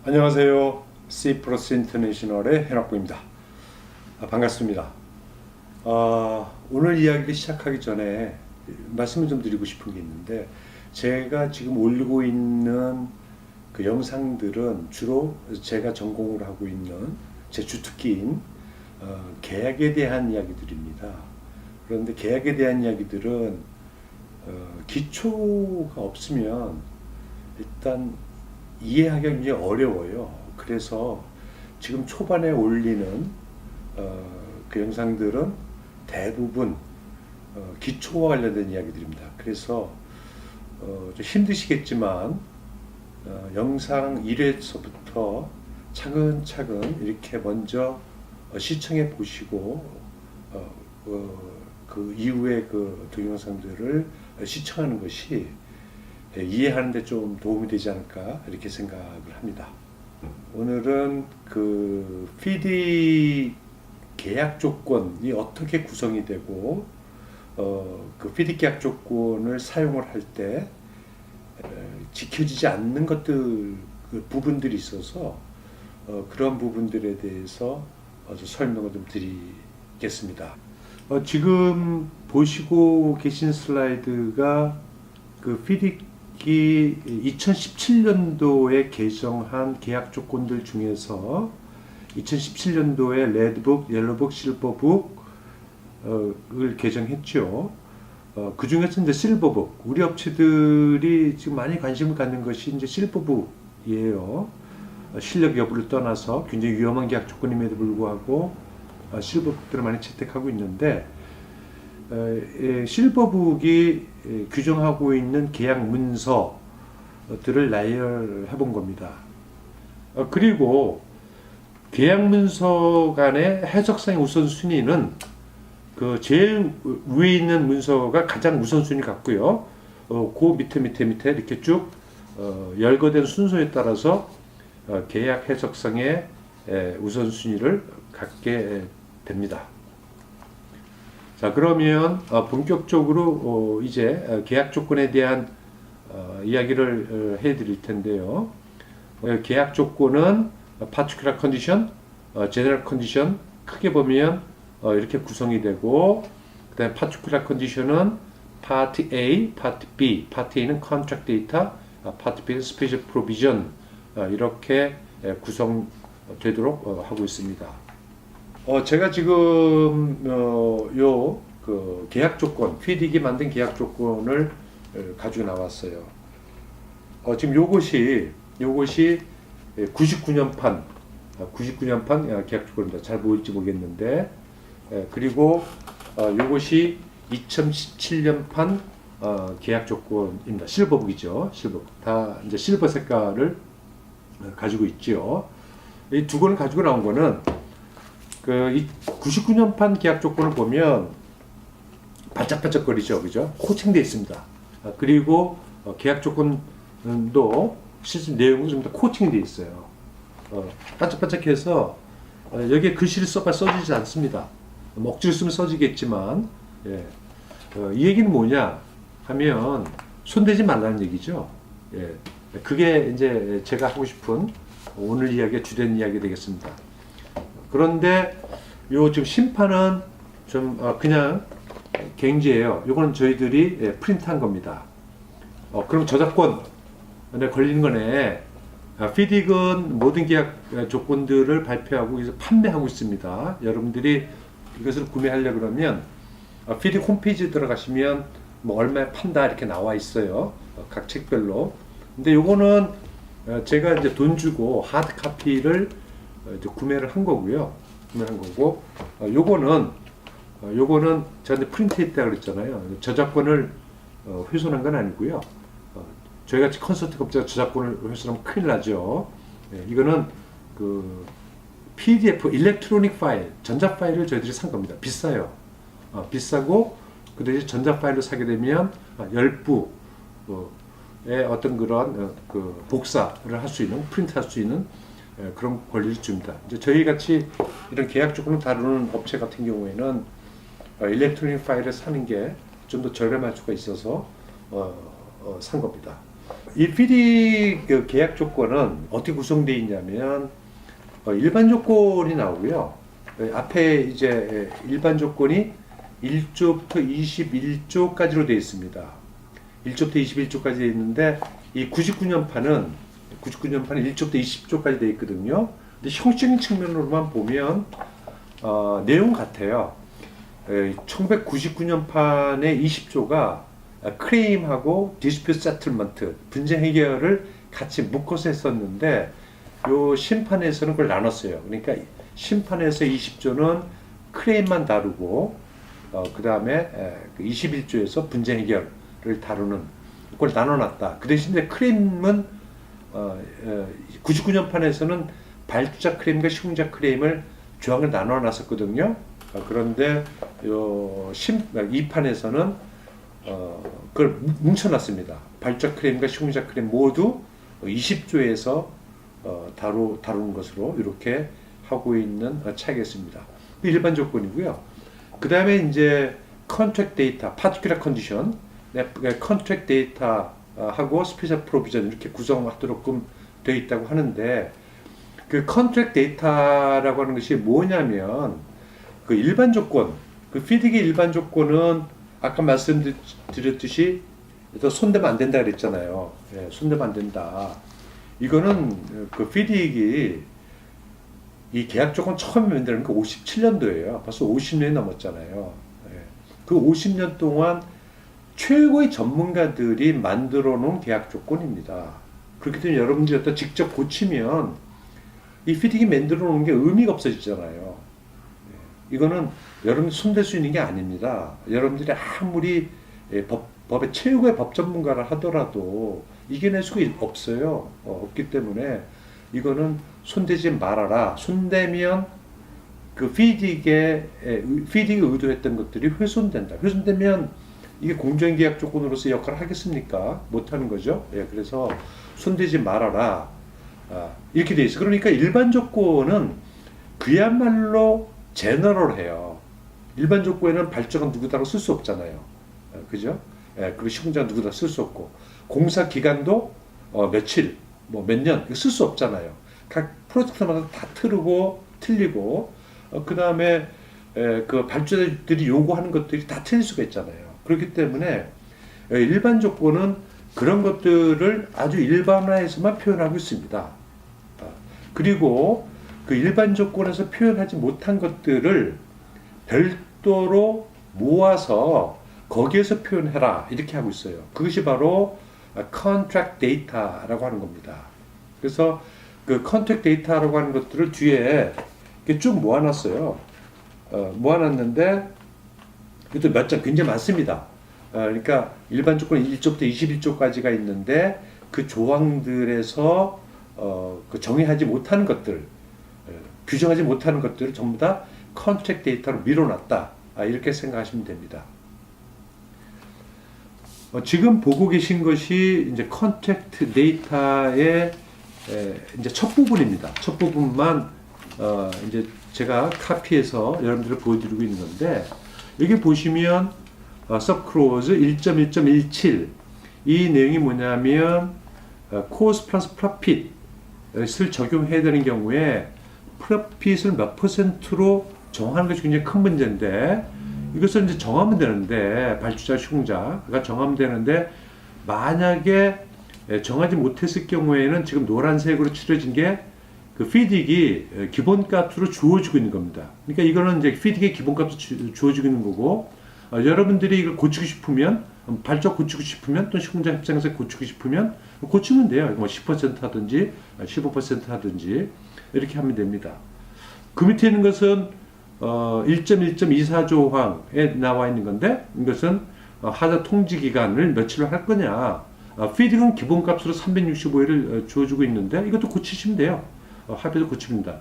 안녕하세요. C 플러스 인터내셔널의 현학부입니다. 반갑습니다. 오늘 이야기를 시작하기 전에 말씀을 좀 드리고 싶은 게 있는데, 제가 지금 올리고 있는 그 영상들은 주로 제가 전공을 하고 있는 제 주특기인 계약에 대한 이야기들입니다. 그런데 계약에 대한 이야기들은 기초가 없으면 일단 이해하기가 굉장히 어려워요. 그래서 지금 초반에 올리는 그 영상들은 대부분 기초와 관련된 이야기들입니다. 그래서 좀 힘드시겠지만 영상 1회서부터 차근차근 이렇게 먼저 시청해 보시고 그 이후에 그 동영상들을 시청하는 것이 이해하는 데 좀 도움이 되지 않을까 이렇게 생각을 합니다. 오늘은 그 PD 계약 조건이 어떻게 구성이 되고 그 PD 계약 조건을 사용을 할 때 지켜지지 않는 것들 그 부분들이 있어서 그런 부분들에 대해서 설명을 좀 드리겠습니다. 지금 보시고 계신 슬라이드가 그 PD 2017년도에 개정한 계약 조건들 중에서 2017년도에 레드북, 옐로북, 실버북을 개정했죠. 그 중에서 이제 실버북, 우리 업체들이 지금 많이 관심을 갖는 것이 이제 실버북이에요. 실력 여부를 떠나서 굉장히 위험한 계약 조건임에도 불구하고 실버북들을 많이 채택하고 있는데, 실버북이 규정하고 있는 계약 문서들을 나열해 본 겁니다. 그리고 계약 문서 간의 해석상의 우선순위는 그 제일 위에 있는 문서가 가장 우선순위 같고요. 그 밑에 이렇게 쭉 열거된 순서에 따라서 계약 해석상의 우선순위를 갖게 됩니다. 자, 그러면 본격적으로 이제 계약 조건에 대한 이야기를 해드릴 텐데요. 계약 조건은 particular condition, general condition 크게 보면 이렇게 구성이 되고, 그다음에 particular condition은 part A, part B, part A는 contract data, part B는 special provision 이렇게 구성되도록 하고 있습니다. 제가 지금 그 계약 조건, PD기 만든 계약 조건을 가지고 나왔어요. 지금 요것이 99년판 계약 조건입니다. 잘 보일지 모르겠는데, 그리고 요것이 2017년판 계약 조건입니다. 실버북이죠. 실버북. 다 이제 실버 색깔을 가지고 있죠. 이 두 권을 가지고 나온 거는 이 99년판 계약 조건을 보면 반짝반짝거리죠, 그죠? 코팅되어 있습니다. 그리고 계약 조건도 실제 내용도 좀 더 코팅이 되어 있어요. 반짝반짝해서 여기에 글씨를 써지지 않습니다. 억지로 쓰면 써지겠지만, 이 얘기는 뭐냐 하면 손대지 말라는 얘기죠. 그게 이제 제가 하고 싶은 오늘 이야기의 주된 이야기 되겠습니다. 그런데 요 지금 심판은 좀 그냥 갱지예요. 요거는 저희들이 프린트한 겁니다. 그럼 저작권에 걸리는 거네. 피딕은 모든 계약 조건들을 발표하고 그래서 판매하고 있습니다. 여러분들이 이것을 구매하려 그러면 피딕 홈페이지에 들어가시면 뭐 얼마에 판다 이렇게 나와 있어요. 각 책별로. 근데 요거는 제가 이제 돈 주고 하드 카피를 이제 구매를 한 거고요. 요거는 저한테 프린트했다 그랬잖아요. 저작권을 훼손한 건 아니고요. 저희 같이 컨설팅 업체가 저작권을 훼손하면 큰일 나죠. 이거는 그 PDF, 일렉트로닉 파일, 전자 파일을 저희들이 산 겁니다. 비싸요. 비싸고 그 대신 전자 파일로 사게 되면 10부의 어떤 그런 그 복사를 할 수 있는, 프린트할 수 있는 그런 권리를 줍니다. 이제 저희 같이 이런 계약 조건을 다루는 업체 같은 경우에는 일렉트로닉 파일을 사는 게 좀 더 저렴할 수가 있어서 산 겁니다. 이 FIDIC 그 계약 조건은 어떻게 구성되어 있냐면 일반 조건이 나오고요. 앞에 이제 일반 조건이 1조부터 21조까지로 되어 있습니다. 1조부터 21조까지 되어 있는데 이 99년판은 1조부터 20조까지 되어 있거든요. 근데 형식 측면으로만 보면 내용 같아요. 1999년판의 20조가 클레임하고 디스퓨트 세틀먼트, 분쟁 해결을 같이 묶어서 했었는데 요 심판에서는 그걸 나눴어요. 그러니까 심판에서 20조는 클레임만 다루고 그 다음에 21조에서 분쟁 해결을 다루는 그걸 나눠놨다. 그 대신에 클레임은 99년판에서는 발주자 클레임과 시공자 클레임을 조항을 나눠놨었거든요. 그런데 요 2판에서는 그걸 뭉쳐놨습니다. 발주자 클레임과 시공자 클레임 모두 20조에서 다루는 것으로 이렇게 하고 있는 차이겠습니다. 일반 조건이고요. 그 다음에 이제 contract data, particular condition, contract data 하고 special provision 이렇게 구성하도록 되어 있다고 하는데 그 contract data라고 하는 것이 뭐냐면 그 일반 조건, 그 FIDIC의 일반 조건은 아까 말씀드렸듯이 손대면 안 된다 그랬잖아요. 예, 손대면 안 된다. 이거는 그 FIDIC이 이 계약 조건 처음 만드는 게 57년도예요. 벌써 50년이 넘었잖아요. 예. 그 50년 동안 최고의 전문가들이 만들어 놓은 계약 조건입니다. 그렇기 때문에 여러분들이 어떤 직접 고치면 이 FIDIC이 만들어 놓은 게 의미가 없어지잖아요. 예. 이거는 여러분들 손댈 수 있는 게 아닙니다. 여러분들이 아무리 법의 최고의 법 전문가를 하더라도 이겨낼 수가 없어요. 없기 때문에 이거는 손대지 말아라. 손대면 그 FIDIC이 의도했던 것들이 훼손된다. 훼손되면 이게 공정계약 조건으로서 역할을 하겠습니까? 못하는 거죠. 예, 그래서 손대지 말아라. 이렇게 돼 있어. 그러니까 일반 조건은 그야말로 제너럴해요. 일반 조건에는 발주가 누구다라고 쓸 수 없잖아요. 그죠? 예, 그리고 시공자 누구다 쓸 수 없고 공사 기간도 며칠, 뭐 몇 년 쓸 수 없잖아요. 각 프로젝트마다 다 틀리고 그 다음에 그 발주자들이 요구하는 것들이 다 틀릴 수가 있잖아요. 그렇기 때문에 일반 조건은 그런 것들을 아주 일반화해서만 표현하고 있습니다. 그리고 그 일반 조건에서 표현하지 못한 것들을 별도로 모아서 거기에서 표현해라 이렇게 하고 있어요. 그것이 바로 contract data라고 하는 겁니다. 그래서 그 contract data라고 하는 것들을 뒤에 이렇게 쭉 모아놨어요. 모아놨는데 이것도 몇 장 굉장히 많습니다. 그러니까 일반 조건 1조부터 21조까지가 있는데 그 조항들에서 그 정의하지 못하는 것들, 규정하지 못하는 것들을 전부 다 contract data로 밀어놨다. 이렇게 생각하시면 됩니다. 지금 보고 계신 것이 이제 contract data의 이제 첫 부분입니다. 첫 부분만 이제 제가 카피해서 여러분들을 보여드리고 있는 건데 여기 보시면 subclause 1.1.17 이 내용이 뭐냐면 cost plus profit을 적용해야 되는 경우에 profit을 몇 %로 정하는 것이 굉장히 큰 문제인데 이것을 이제 정하면 되는데 발주자 시공자가 정하면 되는데 만약에 정하지 못했을 경우에는 지금 노란색으로 칠해진 게 그 FIDIC이 기본값으로 주어지고 있는 겁니다. 그러니까 이거는 이제 FIDIC의 기본값으로 주어지고 있는 거고 여러분들이 이걸 고치고 싶으면 발주자 고치고 싶으면 또 시공자 입장에서 고치고 싶으면 고치면 돼요. 뭐 10% 하든지 15% 하든지 이렇게 하면 됩니다. 그 밑에 있는 것은 1.1.24조항에 나와 있는 건데 이것은 하자 통지 기간을 며칠로 할 거냐. FIDIC은 기본값으로 365일을 주어주고 있는데 이것도 고치시면 돼요. 합의도 고칩니다.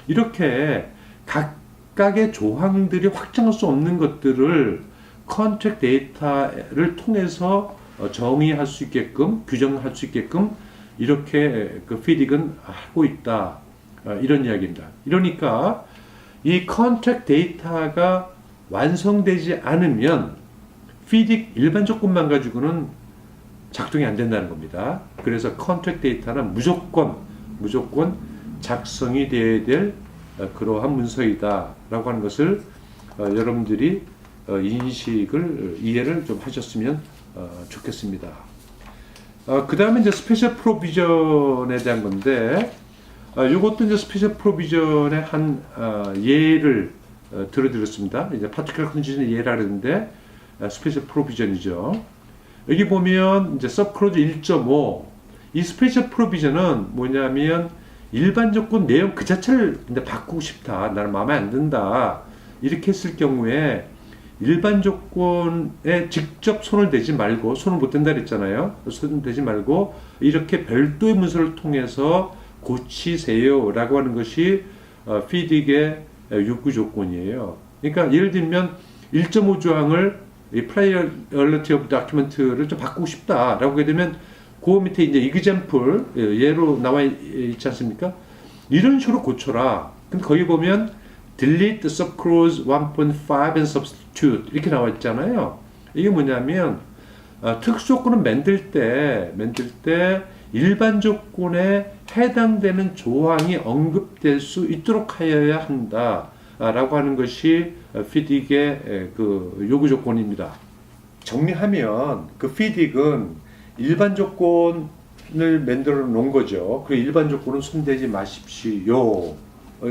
이렇게 각각의 조항들이 확정할 수 없는 것들을 contract data를 통해서 정의할 수 있게끔 규정할 수 있게끔 이렇게 그 FIDIC은 하고 있다. 이런 이야기입니다. 이러니까 이 contract data가 완성되지 않으면 FIDIC 일반 조건만 가지고는 작동이 안 된다는 겁니다. 그래서 컨트랙트 데이터는 무조건 작성이 되어야 될 그러한 문서이다라고 하는 것을 여러분들이 이해를 좀 하셨으면 좋겠습니다. 그 다음에 이제 스페셜 프로비전에 대한 건데, 이것도 이제 스페셜 프로비전의 한 예를 들어드렸습니다. 이제 파티클러 컨디션의 예라 그랬는데, 스페셜 프로비전이죠. 여기 보면 이제 서브클로즈 1.5, 이 스페셜 프로비전은 뭐냐면 일반 조건 내용 그 자체를 근데 바꾸고 싶다, 나는 마음에 안 든다, 이렇게 했을 경우에 일반 조건에 직접 손을 대지 말고, 손을 못 댄다 그랬잖아요. 손을 대지 말고 이렇게 별도의 문서를 통해서 고치세요 라고 하는 것이 FDIC의 요구 조건이에요. 그러니까 예를 들면 1.5조항을 priority of document를 좀 바꾸고 싶다 라고 하게 되면 그 밑에 이제 example 예로 나와 있지 않습니까? 이런 식으로 고쳐라. 근데 거기 보면 delete subclause 1.5 and substitute 이렇게 나와 있잖아요. 이게 뭐냐면 특수 조건을 만들 때 일반 조건에 해당되는 조항이 언급될 수 있도록 하여야 한다 라고 하는 것이 FDIC의 그 요구 조건입니다. 정리하면 그 FDIC은 일반 조건을 만들어 놓은 거죠. 그 일반 조건은 손대지 마십시오.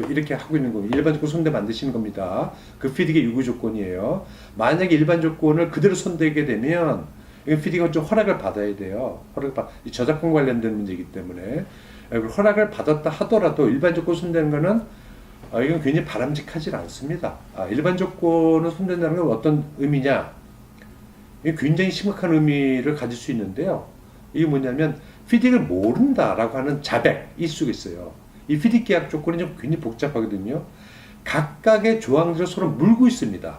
이렇게 하고 있는 겁니다. 일반 조건 손대 만드시는 겁니다. 그 FDIC의 요구 조건이에요. 만약에 일반 조건을 그대로 손대게 되면 이건 FDIC가 좀 허락을 받아야 돼요. 저작권 관련된 문제이기 때문에 허락을 받았다 하더라도 일반 조건 손대는 거는 이건 굉장히 바람직하지 않습니다. 일반 조건을 손댄다는 건 어떤 의미냐? 이게 굉장히 심각한 의미를 가질 수 있는데요. 이게 뭐냐면 FDIC를 모른다라고 하는 자백이 있어요. 이 FDIC 계약 조건이 좀 굉장히 복잡하거든요. 각각의 조항들을 서로 물고 있습니다.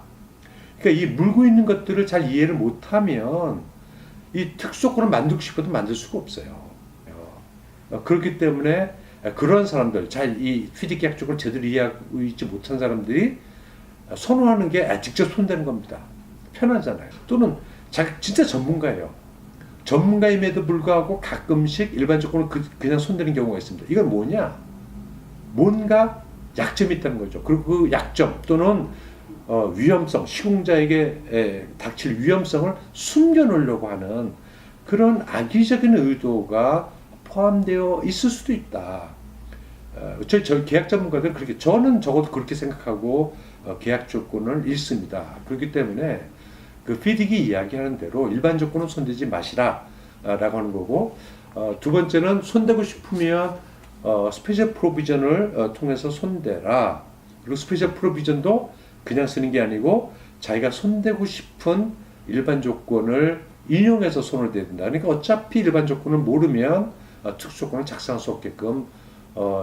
그러니까 이 물고 있는 것들을 잘 이해를 못하면 이 특수조건을 만들고 싶어도 만들 수가 없어요. 그렇기 때문에 그런 사람들, 잘 이 FDIC 계약 조건을 제대로 이해하고 있지 못한 사람들이 선호하는 게 직접 손대는 겁니다. 편하잖아요. 또는 진짜 전문가예요. 전문가임에도 불구하고 가끔씩 일반 조건을 그냥 손대는 경우가 있습니다. 이건 뭐냐? 뭔가 약점이 있다는 거죠. 그리고 그 약점 또는 위험성, 시공자에게 닥칠 위험성을 숨겨놓으려고 하는 그런 악의적인 의도가 포함되어 있을 수도 있다. 저희 계약 전문가들은 그렇게, 저는 적어도 그렇게 생각하고 계약 조건을 읽습니다. 그렇기 때문에 그 FDIC이 이야기하는 대로 일반 조건은 손대지 마시라 라고 하는 거고, 두 번째는 손대고 싶으면 스페셜 프로비전을 통해서 손대라. 그리고 스페셜 프로비전도 그냥 쓰는 게 아니고 자기가 손대고 싶은 일반 조건을 인용해서 손을 대야 된다. 그러니까 어차피 일반 조건을 모르면 특수 조건을 작성할 수 없게끔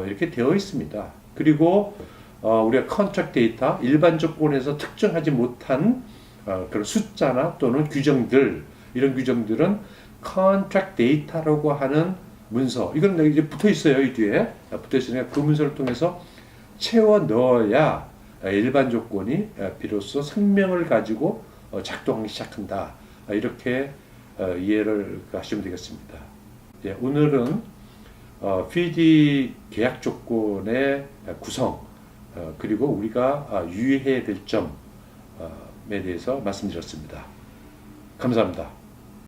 이렇게 되어 있습니다. 그리고 우리가 컨트랙트 데이터, 일반 조건에서 특정하지 못한 그런 숫자나 또는 규정들, 이런 규정들은 컨트랙트 데이터라고 하는 문서, 이건 이제 붙어 있어요. 이 뒤에 붙어 있으니까 그 문서를 통해서 채워 넣어야 일반 조건이 비로소 생명을 가지고 작동하기 시작한다. 이렇게 이해를 하시면 되겠습니다. 오늘은 FDIC 계약 조건의 구성, 그리고 우리가 유의해야 될 점에 대해서 말씀드렸습니다. 감사합니다.